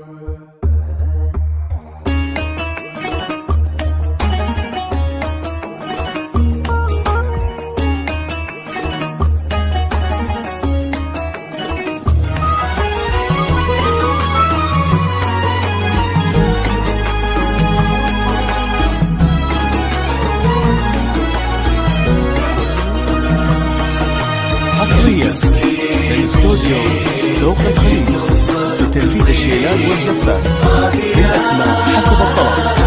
حصريا من استوديو ذوق الخليج لتنفيذ الشيلات والزفات بالأسماء حسب الطلب.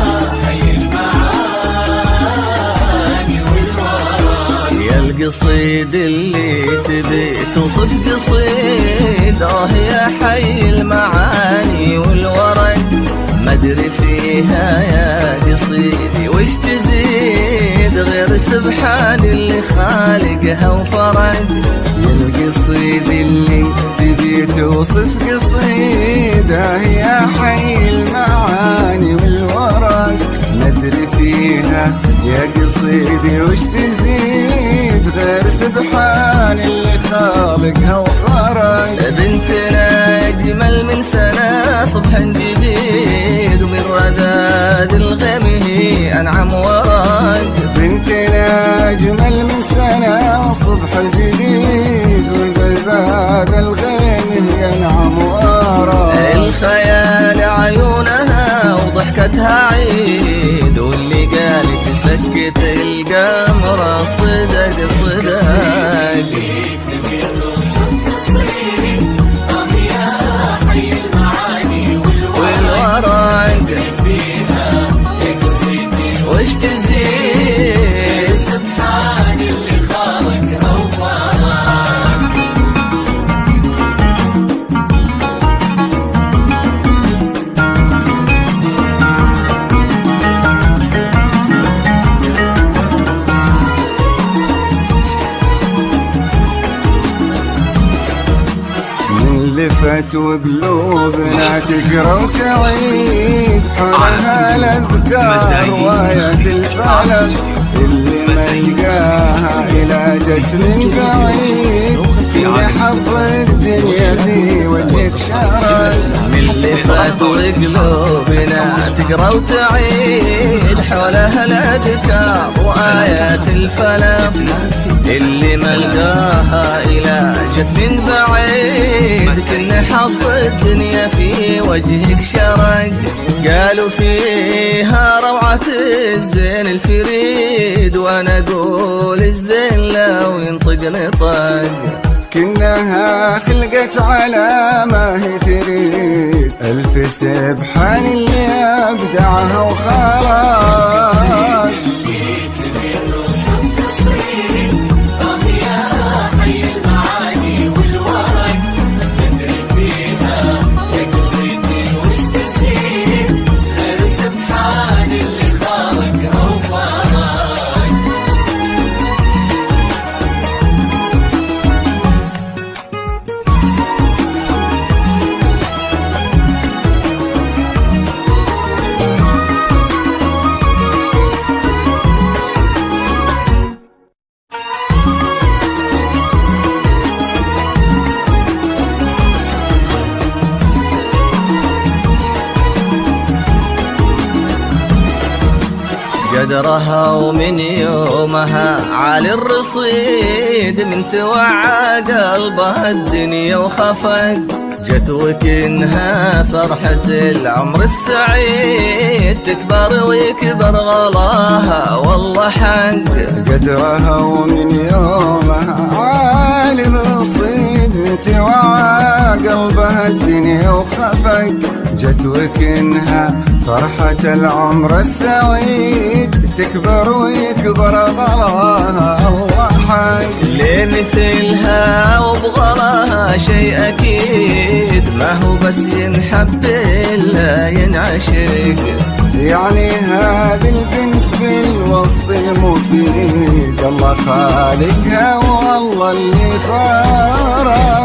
يا القصيد اللي تبي توصف قصيده يا حي المعاني والورد، مدري فيها يا قصيدي وش تزيد غير سبحان اللي خالقها وفرد. يا القصيد اللي تبي توصف قصيده يا حي المعاني والورد، مدري فيها يا قصيدي وش تزيد غير سبحان اللي خالقها وفرد. بنتنا أجمل من سنة صبح جديد ومن رذاذ الغيم هي أنعم ورد. بنتنا أجمل من سنة صبح الجديد ومن رذاذ الغيم هي أنعم ورد. الخيال عيونها وضحكتها عيد، واللي قالت سكت القمر صدق صدق. وش تزيد سبحان اللي خالقها وفرد. من لفت وقلوبنا تقرا وتعيد حولها الاذكار رواية الفلك، اللي ما يلقاها إلا جت من بعيد في حظ الدنيا في وجهك شرد. من لفت وقلوبنا تقرا وتعيد حولها الاذكار وآيات الفلك، اللي ما لقاها إلا جت من بعيد كنا حظ الدنيا في وجهك شرق. قالوا فيها روعة الزين الفريد، وانا اقول الزين لو ينطق نطق. كنها خلقت على ما هي تريد، ألف سبحان اللي أبدعها وخلق. قدرها ومن يومها عالي الرصيد، من توعى قلبها الدنيا وخفق. جت وكنها فرحة العمر السعيد، تكبر ويكبر غلاها والله حق. قدرها ومن يومها عالي الرصيد، من توعى قلبها الدنيا وخفق. جت وكنها فرحة العمر السعيد، تكبر ويكبر غلاها الله حق. ليه مثلها وبغلاها شيء أكيد، ما هو بس ينحب إلا ينعشق. يعني هذه البنت بالوصف المفيد، الله خالقها والله اللي فارق.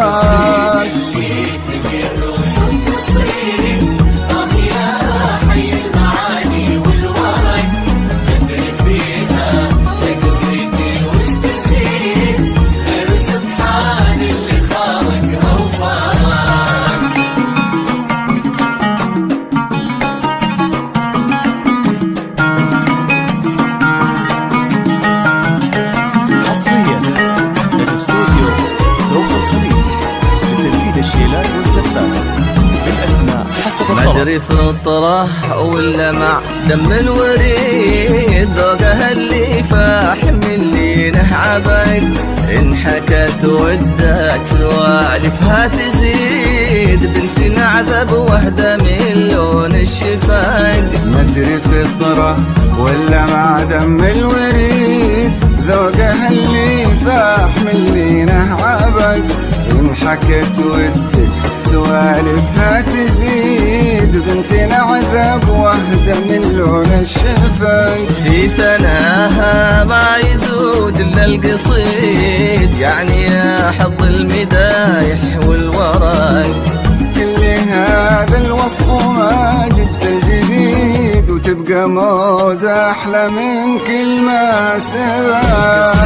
الطرب. مدري فطرة ولا مع دم الوريد، ذوقها اللي فاح من لينه عبد، إن حكت ودك سوالفها تزيد، بنت نعذب وحدة من لون الشفاق. مدري فطرة ولا مع دم الوريد، ذوقها اللي فاح من لينه عبد، إن حكت ودك سوالفها تزيد، بنت نعذب وحدة من لون الشفاق. في ثناها ما يزود إلا القصيد، يعني يا حظ المدايح والورق، كل هذا الوصف وما جبت الجديد، وتبقى موزة أحلى من كل ما سبق.